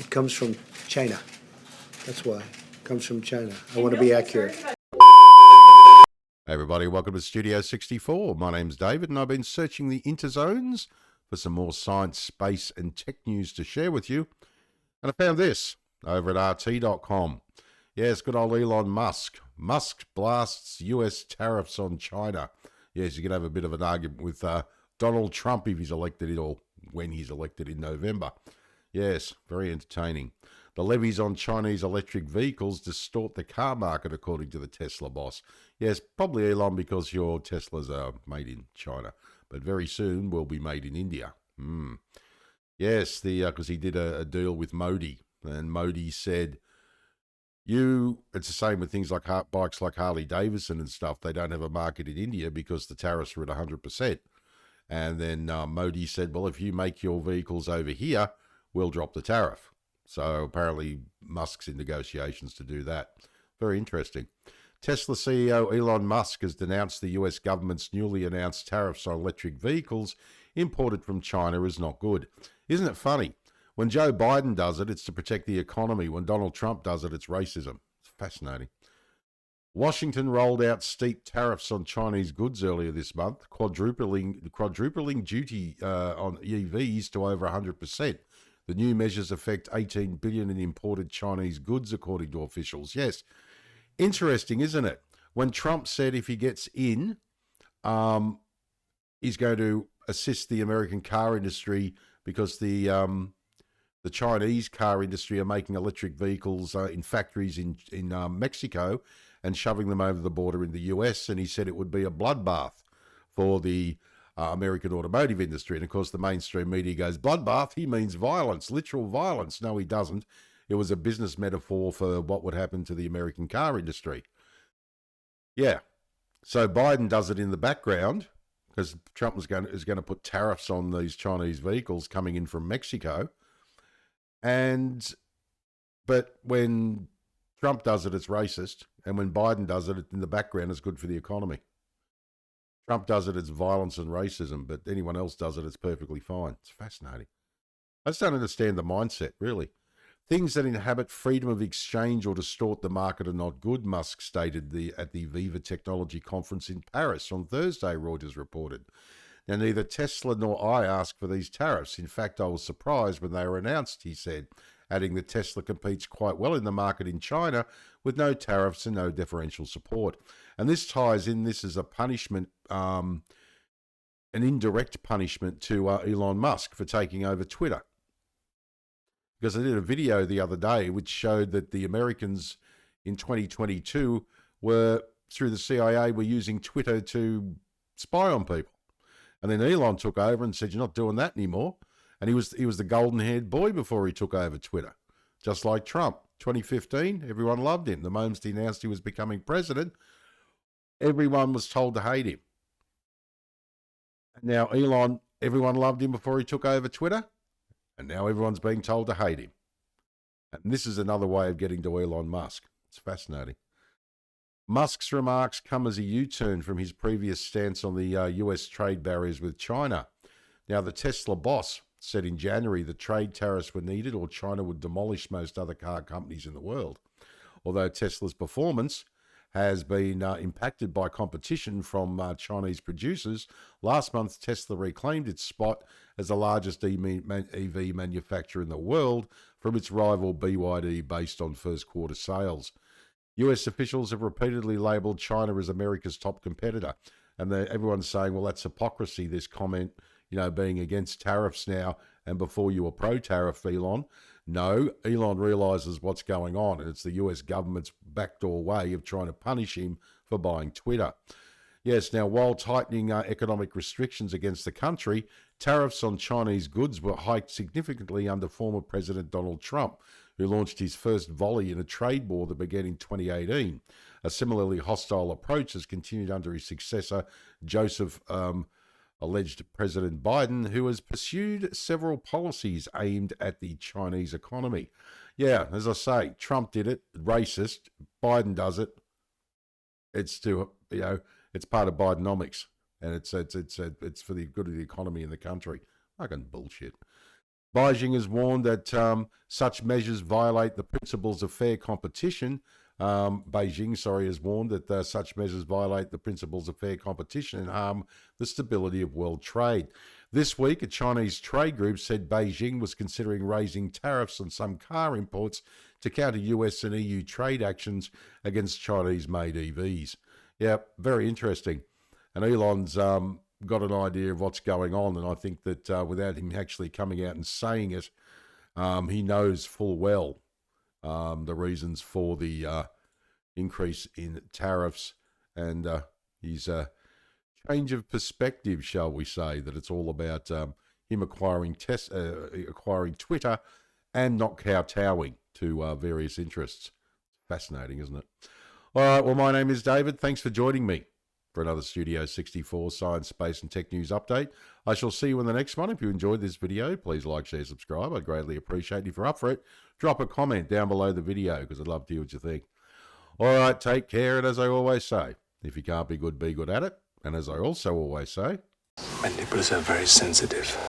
It comes from China. That's why. It comes from China. I want to be accurate. Hey everybody, welcome to Studio 64. My name's David and I've been searching the interzones for some more science, space and tech news to share with you. And I found this over at RT.com. Yes, good old Elon Musk. Musk blasts US tariffs on China. Yes, you can have a bit of an argument with Donald Trump if he's elected or when he's elected in November. Yes, very entertaining. The levies on Chinese electric vehicles distort the car market, according to the Tesla boss. Yes, probably Elon, because your Teslas are made in China, but very soon will be made in India. Yes, because he did a deal with Modi, and Modi said, it's the same with things like bikes like Harley Davidson and stuff. They don't have a market in India because the tariffs are at 100%. And then Modi said, well, if you make your vehicles over here, we'll drop the tariff. So apparently Musk's in negotiations to do that. Very interesting. Tesla CEO Elon Musk has denounced the US government's newly announced tariffs on electric vehicles imported from China is not good. Isn't it funny? When Joe Biden does it, it's to protect the economy. When Donald Trump does it, it's racism. It's fascinating. Washington rolled out steep tariffs on Chinese goods earlier this month, quadrupling duty on EVs to over 100%. The new measures affect $18 billion in imported Chinese goods, according to officials. Yes, interesting, isn't it? When Trump said if he gets in, he's going to assist the American car industry because the Chinese car industry are making electric vehicles in factories in Mexico and shoving them over the border in the US, and he said it would be a bloodbath for the American automotive industry. And of course the mainstream media goes, bloodbath, he means violence, literal violence. No, he doesn't. It was a business metaphor for what would happen to the American car industry. Yeah. So Biden does it in the background because Trump is going to put tariffs on these Chinese vehicles coming in from Mexico. But when Trump does it, it's racist. And when Biden does it in the background, it's good for the economy. Trump does it, it's violence and racism, but anyone else does it, it's perfectly fine. It's fascinating. I just don't understand the mindset, really. Things that inhabit freedom of exchange or distort the market are not good, Musk stated at the Viva Technology Conference in Paris on Thursday, Reuters reported. Now, neither Tesla nor I asked for these tariffs. In fact, I was surprised when they were announced, he said, adding that Tesla competes quite well in the market in China with no tariffs and no differential support. And this ties in, this is a punishment, an indirect punishment to Elon Musk for taking over Twitter. Because I did a video the other day which showed that the Americans in 2022 were, through the CIA, were using Twitter to spy on people. And then Elon took over and said, you're not doing that anymore. And he was the golden-haired boy before he took over Twitter, just like Trump. 2015, everyone loved him. The moment he announced he was becoming president, everyone was told to hate him. And now Elon, everyone loved him before he took over Twitter, and now everyone's being told to hate him. And this is another way of getting to Elon Musk. It's fascinating. Musk's remarks come as a U-turn from his previous stance on the US trade barriers with China. Now, the Tesla boss said in January that trade tariffs were needed or China would demolish most other car companies in the world. Although Tesla's performance has been impacted by competition from Chinese producers, last month Tesla reclaimed its spot as the largest EV manufacturer in the world from its rival BYD based on first quarter sales. US officials have repeatedly labelled China as America's top competitor, and everyone's saying, well, that's hypocrisy, this comment, being against tariffs now, and before you were pro-tariff, Elon. No, Elon realises what's going on, and it's the US government's backdoor way of trying to punish him for buying Twitter. Yes, now, while tightening economic restrictions against the country, tariffs on Chinese goods were hiked significantly under former President Donald Trump, who launched his first volley in a trade war that began in 2018. A similarly hostile approach has continued under his successor, alleged President Biden, who has pursued several policies aimed at the Chinese economy. Yeah, as I say, Trump did it, racist. Biden does it. It's it's part of Bidenomics, and it's for the good of the economy in the country. Fucking bullshit. Beijing has warned that such measures violate the principles of fair competition. Beijing, has warned that such measures violate the principles of fair competition and harm the stability of world trade. This week, a Chinese trade group said Beijing was considering raising tariffs on some car imports to counter US and EU trade actions against Chinese-made EVs. Yeah, very interesting. And Elon's got an idea of what's going on, and I think that without him actually coming out and saying it, he knows full well the reasons for the increase in tariffs, and his change of perspective, shall we say, that it's all about him acquiring Twitter and not kowtowing to various interests. Fascinating, isn't it? All right, well, my name is David. Thanks for joining me for another Studio 64 Science, Space and Tech News update. I shall see you in the next one. If you enjoyed this video, please like, share, subscribe. I'd greatly appreciate it. If you're up for it, drop a comment down below the video because I'd love to hear what you think. All right, take care, and as I always say, if you can't be good at it. And as I also always say, my nipples are very sensitive.